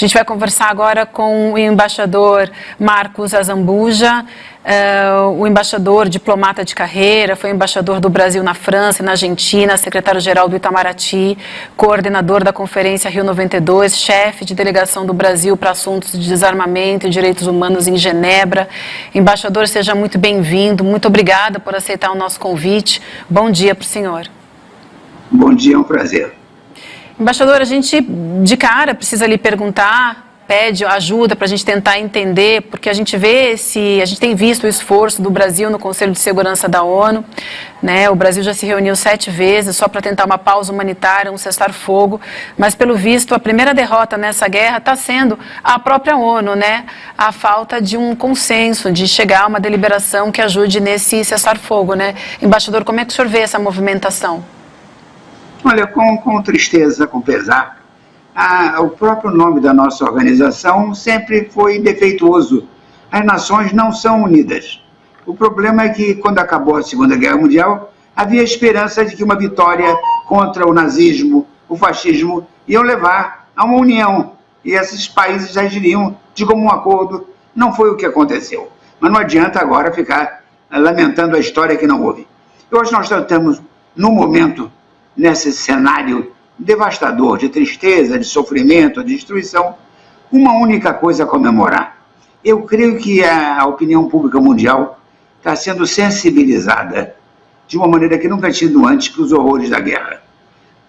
A gente vai conversar agora com o embaixador Marcos Azambuja, o embaixador diplomata de carreira, foi embaixador do Brasil na França e na Argentina, secretário-geral do Itamaraty, coordenador da Conferência Rio 92, chefe de delegação do Brasil para assuntos de desarmamento e direitos humanos em Genebra. Embaixador, seja muito bem-vindo, muito obrigada por aceitar o nosso convite. Bom dia para o senhor. Bom dia, é um prazer. Embaixador, a gente de cara precisa lhe perguntar, pede ajuda para a gente tentar entender, porque a gente tem visto o esforço do Brasil no Conselho de Segurança da ONU, né? O Brasil já se reuniu 7 vezes só para tentar uma pausa humanitária, um cessar-fogo, mas pelo visto a primeira derrota nessa guerra está sendo a própria ONU, né? A falta de um consenso, de chegar a uma deliberação que ajude nesse cessar-fogo, né? Embaixador, como é que o senhor vê essa movimentação? Olha, com tristeza, com pesar, o próprio nome da nossa organização sempre foi defeituoso. As nações não são unidas. O problema é que, quando acabou a Segunda Guerra Mundial, havia esperança de que uma vitória contra o nazismo, o fascismo, iam levar a uma união. E esses países agiriam de comum acordo. Não foi o que aconteceu. Mas não adianta agora ficar lamentando a história que não houve. Hoje nós estamos, no momento, nesse cenário devastador de tristeza, de sofrimento, de destruição, uma única coisa a comemorar. Eu creio que a opinião pública mundial está sendo sensibilizada de uma maneira que nunca tinha sido antes para os horrores da guerra.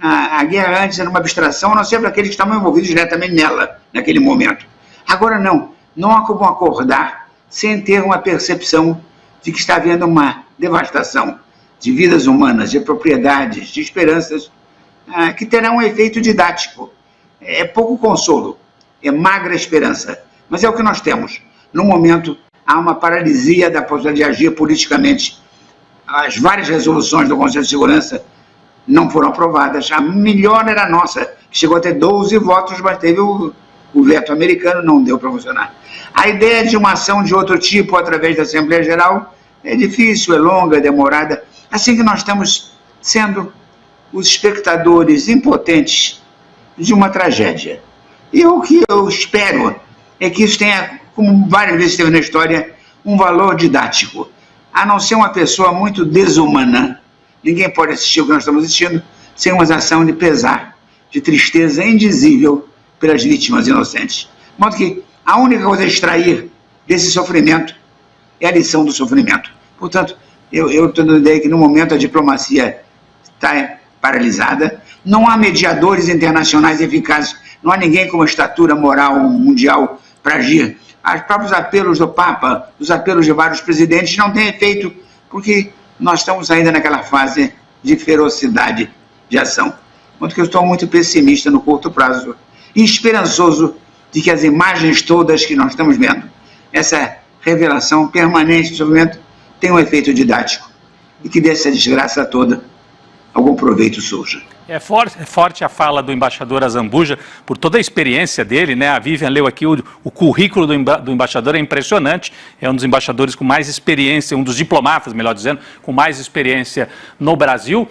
A guerra antes era uma abstração, a não ser para aqueles que estavam envolvidos diretamente nela, naquele momento. Agora não há como acordar sem ter uma percepção de que está havendo uma devastação de vidas humanas, de propriedades, de esperanças, que terão um efeito didático. É pouco consolo, é magra esperança, mas é o que nós temos. No momento, há uma paralisia da possibilidade de agir politicamente. As várias resoluções do Conselho de Segurança não foram aprovadas. A melhor era a nossa, que chegou a ter 12 votos, mas teve o veto americano, não deu para funcionar. A ideia de uma ação de outro tipo, através da Assembleia Geral, é difícil, é longa, é demorada. Assim que nós estamos sendo os espectadores impotentes de uma tragédia. E o que eu espero é que isso tenha, como várias vezes teve na história, um valor didático. A não ser uma pessoa muito desumana, ninguém pode assistir o que nós estamos assistindo sem uma ação de pesar, de tristeza indizível pelas vítimas inocentes. De modo que a única coisa a extrair desse sofrimento é a lição do sofrimento. Portanto, eu estou dando a ideia que, no momento, a diplomacia está paralisada, não há mediadores internacionais eficazes, não há ninguém com uma estatura moral mundial para agir. Os próprios apelos do Papa, os apelos de vários presidentes não têm efeito, porque nós estamos ainda naquela fase de ferocidade de ação. Enquanto que eu estou muito pessimista no curto prazo e esperançoso de que as imagens todas que nós estamos vendo, essa revelação permanente do sofrimento, tem um efeito didático e que dessa desgraça toda algum proveito surja. É forte a fala do embaixador Azambuja, por toda a experiência dele, né? A Vivian leu aqui o currículo do embaixador, é impressionante, é um dos embaixadores com mais experiência, um dos diplomatas, melhor dizendo, com mais experiência no Brasil.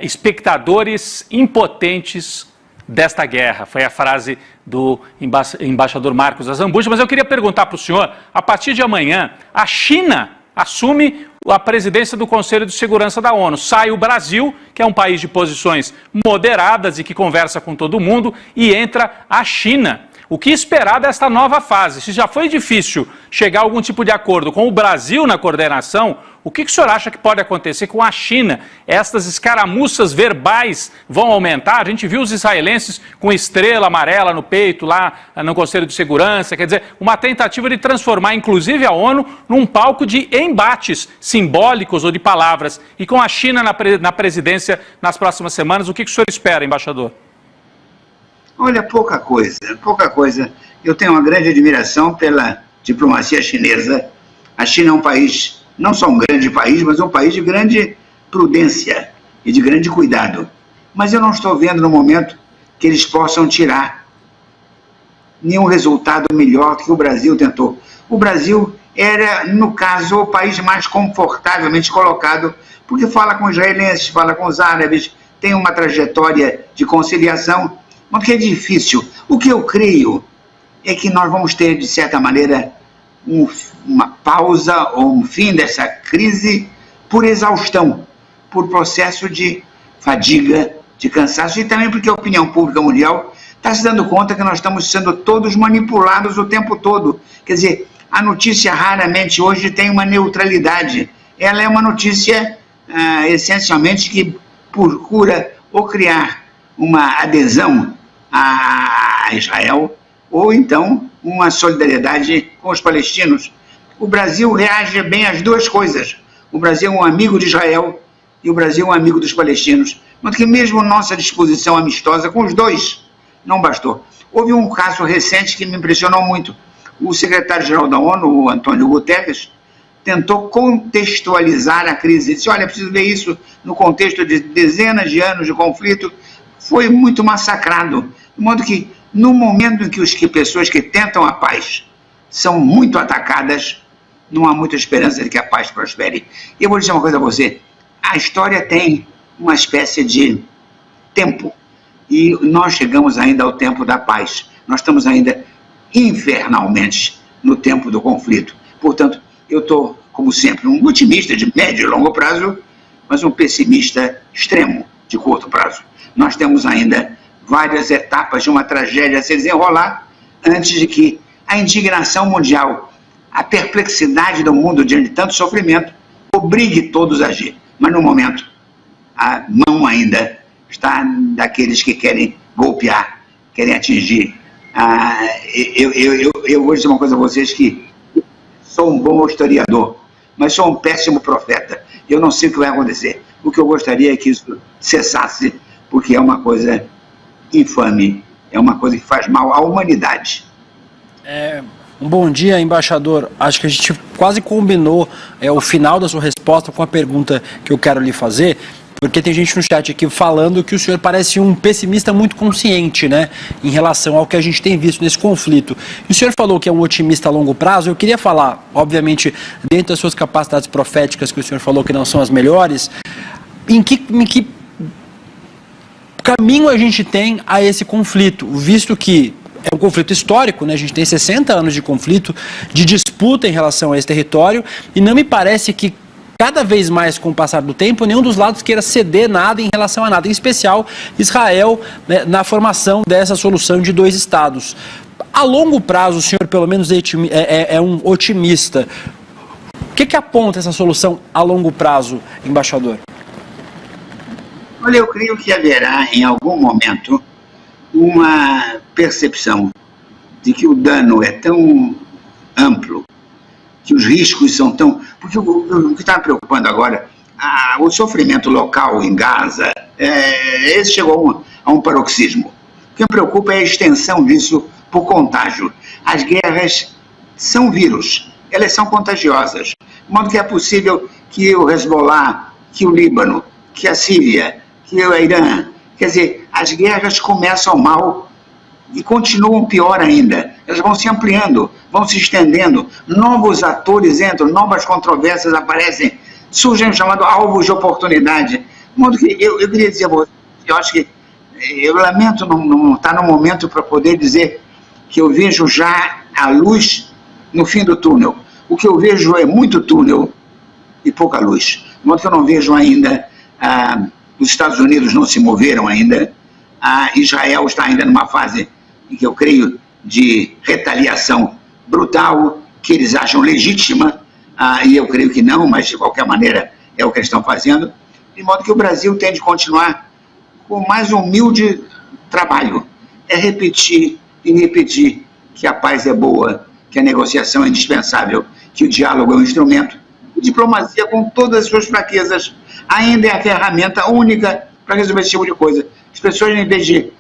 Espectadores impotentes desta guerra, foi a frase do embaixador Marcos Azambuja. Mas eu queria perguntar para o senhor, a partir de amanhã, a China assume a presidência do Conselho de Segurança da ONU. Sai o Brasil, que é um país de posições moderadas e que conversa com todo mundo, e entra a China. O que esperar desta nova fase? Se já foi difícil chegar a algum tipo de acordo com o Brasil na coordenação, o que o senhor acha que pode acontecer com a China? Estas escaramuças verbais vão aumentar? A gente viu os israelenses com estrela amarela no peito lá no Conselho de Segurança, quer dizer, uma tentativa de transformar inclusive a ONU num palco de embates simbólicos ou de palavras. E com a China na presidência nas próximas semanas, o que o senhor espera, embaixador? Olha, pouca coisa. Eu tenho uma grande admiração pela diplomacia chinesa. A China é um país, não só um grande país, mas um país de grande prudência e de grande cuidado. Mas eu não estou vendo no momento que eles possam tirar nenhum resultado melhor que o Brasil tentou. O Brasil era, no caso, o país mais confortavelmente colocado, porque fala com os israelenses, fala com os árabes, tem uma trajetória de conciliação, mas que é difícil. O que eu creio é que nós vamos ter, de certa maneira, uma pausa ou um fim dessa crise por exaustão, por processo de fadiga, de cansaço, e também porque a opinião pública mundial está se dando conta que nós estamos sendo todos manipulados o tempo todo. Quer dizer, a notícia raramente hoje tem uma neutralidade. Ela é uma notícia, essencialmente, que procura ou criar uma adesão a Israel, ou então uma solidariedade com os palestinos. O Brasil reage bem às duas coisas. O Brasil é um amigo de Israel e o Brasil é um amigo dos palestinos. Mas que mesmo nossa disposição amistosa com os dois não bastou. Houve um caso recente que me impressionou muito. O secretário-geral da ONU, o Antônio Guterres, tentou contextualizar a crise. Disse, olha, preciso ver isso no contexto de dezenas de anos de conflito. Foi muito massacrado. De modo que, no momento em que as pessoas que tentam a paz são muito atacadas, não há muita esperança de que a paz prospere. E eu vou dizer uma coisa a você. A história tem uma espécie de tempo. E nós chegamos ainda ao tempo da paz. Nós estamos ainda infernalmente no tempo do conflito. Portanto, eu estou, como sempre, um otimista de médio e longo prazo, mas um pessimista extremo de curto prazo. Nós temos ainda várias etapas de uma tragédia a se desenrolar antes de que a indignação mundial, a perplexidade do mundo diante de tanto sofrimento, obrigue todos a agir. Mas, no momento, a mão ainda está daqueles que querem golpear, querem atingir. Eu vou dizer uma coisa a vocês, que sou um bom historiador, mas sou um péssimo profeta. Eu não sei o que vai acontecer. O que eu gostaria é que isso cessasse, porque é uma coisa infame, é uma coisa que faz mal à humanidade. Um bom dia, embaixador. Acho que a gente quase combinou o final da sua resposta com a pergunta que eu quero lhe fazer, porque tem gente no chat aqui falando que o senhor parece um pessimista muito consciente, né, em relação ao que a gente tem visto nesse conflito. E o senhor falou que é um otimista a longo prazo. Eu queria falar, obviamente, dentro das suas capacidades proféticas, que o senhor falou que não são as melhores, em que caminho a gente tem a esse conflito, visto que é um conflito histórico, né? A gente tem 60 anos de conflito, de disputa em relação a esse território, e não me parece que cada vez mais, com o passar do tempo, nenhum dos lados queira ceder nada em relação a nada, em especial Israel, né, na formação dessa solução de dois estados. A longo prazo, o senhor pelo menos é um otimista. O que aponta essa solução a longo prazo, embaixador? Olha, eu creio que haverá, em algum momento, uma percepção de que o dano é tão amplo, que os riscos são tão... Porque o que está me preocupando agora, o sofrimento local em Gaza, esse chegou a um paroxismo. O que me preocupa é a extensão disso por contágio. As guerras são vírus, elas são contagiosas. De modo que é possível que o Hezbollah, que o Líbano, que a Síria, que o Irã... Quer dizer, as guerras começam mal e continuam pior ainda. Elas vão se ampliando, vão se estendendo, novos atores entram, novas controvérsias aparecem, surgem o chamado alvos de oportunidade. De modo que eu queria dizer a você, eu acho que eu lamento não estar no momento para poder dizer que eu vejo já a luz no fim do túnel. O que eu vejo é muito túnel e pouca luz. De modo que eu não vejo ainda... Os Estados Unidos não se moveram ainda, Israel está ainda numa fase em que eu creio de retaliação brutal, que eles acham legítima, e eu creio que não, mas de qualquer maneira é o que eles estão fazendo, de modo que o Brasil tem de continuar com o mais humilde trabalho, é repetir e repetir que a paz é boa, que a negociação é indispensável, que o diálogo é um instrumento, a diplomacia, com todas as suas fraquezas, ainda é a ferramenta única para resolver esse tipo de coisa. As pessoas, em vez de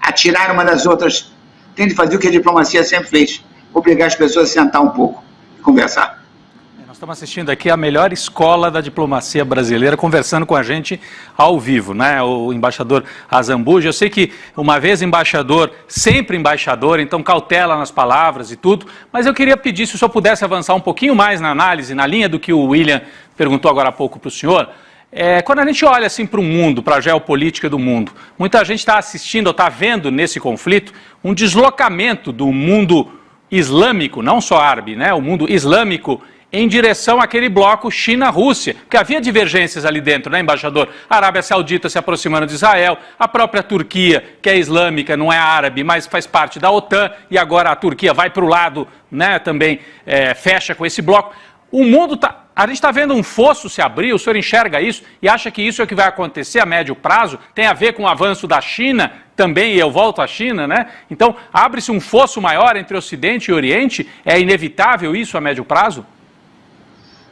atirar uma das outras, têm de fazer o que a diplomacia sempre fez, obrigar as pessoas a sentar um pouco e conversar. Nós estamos assistindo aqui a melhor escola da diplomacia brasileira, conversando com a gente ao vivo, né? O embaixador Azambuja. Eu sei que, uma vez embaixador, sempre embaixador, então cautela nas palavras e tudo, mas eu queria pedir se o senhor pudesse avançar um pouquinho mais na análise, na linha do que o William perguntou agora há pouco para o senhor. Quando a gente olha assim para o mundo, para a geopolítica do mundo, muita gente está assistindo ou está vendo nesse conflito um deslocamento do mundo islâmico, não só árabe, né? O mundo islâmico em direção àquele bloco China-Rússia, porque havia divergências ali dentro, né, embaixador? A Arábia Saudita se aproximando de Israel, a própria Turquia, que é islâmica, não é árabe, mas faz parte da OTAN, e agora a Turquia vai para o lado, né, também fecha com esse bloco. O mundo a gente está vendo um fosso se abrir, o senhor enxerga isso e acha que isso é o que vai acontecer a médio prazo? Tem a ver com o avanço da China também, e eu volto à China, né? Então, abre-se um fosso maior entre Ocidente e Oriente? É inevitável isso a médio prazo?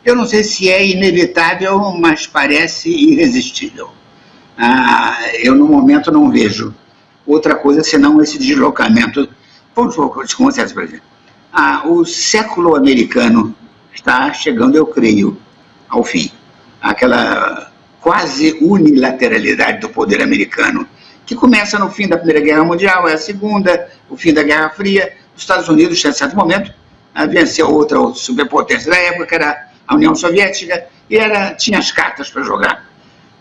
Eu não sei se é inevitável, mas parece irresistível. Eu, no momento, não vejo outra coisa senão esse deslocamento. Vamos começar, por exemplo. O século americano está chegando, eu creio, ao fim. Aquela quase unilateralidade do poder americano, que começa no fim da Primeira Guerra Mundial, é a Segunda, o fim da Guerra Fria. Os Estados Unidos, em certo momento, venceu outra superpotência da época, que era a União Soviética, e tinha as cartas para jogar.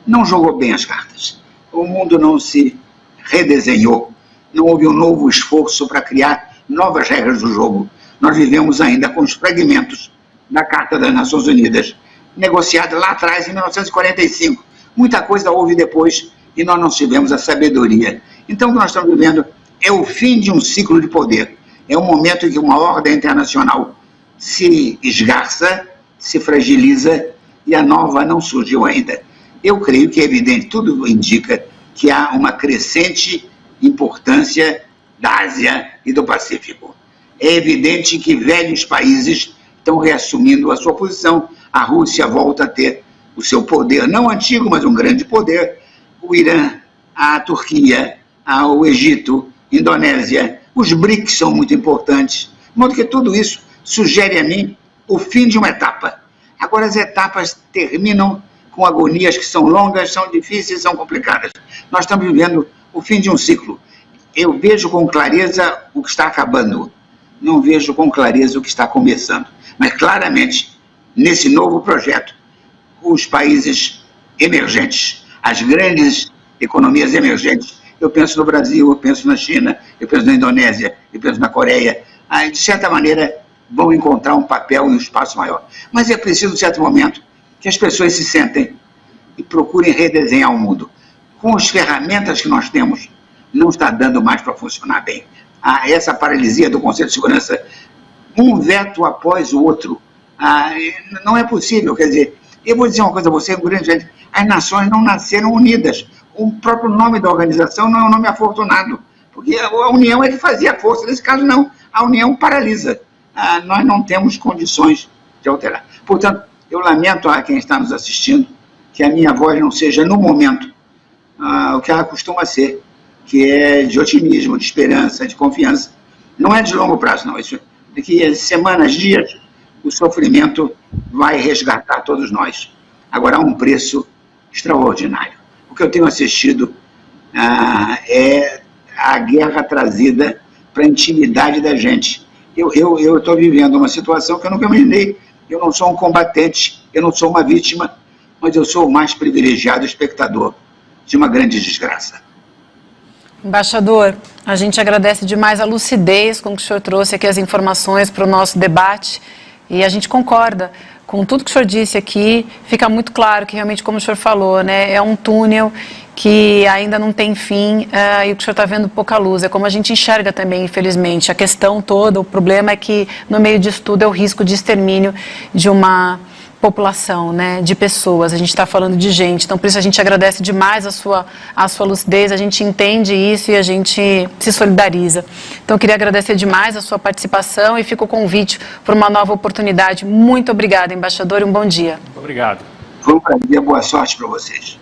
Não jogou bem as cartas. O mundo não se redesenhou. Não houve um novo esforço para criar novas regras do jogo. Nós vivemos ainda com os fragmentos da Carta das Nações Unidas, negociada lá atrás, em 1945. Muita coisa houve depois e nós não tivemos a sabedoria. Então, o que nós estamos vivendo é o fim de um ciclo de poder. É um momento em que uma ordem internacional se esgarça, se fragiliza e a nova não surgiu ainda. Eu creio que é evidente, tudo indica que há uma crescente importância da Ásia e do Pacífico. É evidente que velhos países estão reassumindo a sua posição. A Rússia volta a ter o seu poder, não antigo, mas um grande poder. O Irã, a Turquia, o Egito, Indonésia, os BRICS são muito importantes. De modo que tudo isso sugere a mim o fim de uma etapa. Agora as etapas terminam com agonias que são longas, são difíceis, são complicadas. Nós estamos vivendo o fim de um ciclo. Eu vejo com clareza o que está acabando, não vejo com clareza o que está começando. Mas claramente, nesse novo projeto, os países emergentes, as grandes economias emergentes, eu penso no Brasil, eu penso na China, eu penso na Indonésia, eu penso na Coreia, de certa maneira vão encontrar um papel e um espaço maior. Mas é preciso, em certo momento, que as pessoas se sentem e procurem redesenhar o mundo. Com as ferramentas que nós temos, não está dando mais para funcionar bem. Essa paralisia do Conselho de Segurança, um veto após o outro, não é possível. Quer dizer, eu vou dizer uma coisa a você, as nações não nasceram unidas. O próprio nome da organização não é um nome afortunado, porque a União é que fazia força. Nesse caso, não. A União paralisa. Nós não temos condições de alterar. Portanto, eu lamento a quem está nos assistindo que a minha voz não seja, no momento, o que ela costuma ser, que é de otimismo, de esperança, de confiança. Não é de longo prazo, não. Isso, daqui semanas, dias, o sofrimento vai resgatar todos nós. Agora, há um preço extraordinário. O que eu tenho assistido é a guerra trazida para a intimidade da gente. Eu estou vivendo uma situação que eu nunca imaginei. Eu não sou um combatente, eu não sou uma vítima, mas eu sou o mais privilegiado espectador de uma grande desgraça. Embaixador, a gente agradece demais a lucidez com que o senhor trouxe aqui as informações para o nosso debate e a gente concorda com tudo que o senhor disse aqui. Fica muito claro que realmente, como o senhor falou, né, é um túnel que ainda não tem fim e o que o senhor está vendo pouca luz. É como a gente enxerga também, infelizmente. A questão toda, o problema é que no meio disso tudo é o risco de extermínio de uma população, né, de pessoas. A gente está falando de gente, então por isso a gente agradece demais a sua lucidez, a gente entende isso e a gente se solidariza. Então eu queria agradecer demais a sua participação e fica o convite por uma nova oportunidade. Muito obrigada, embaixador, e um bom dia. Obrigado. Foi um prazer, boa sorte para vocês.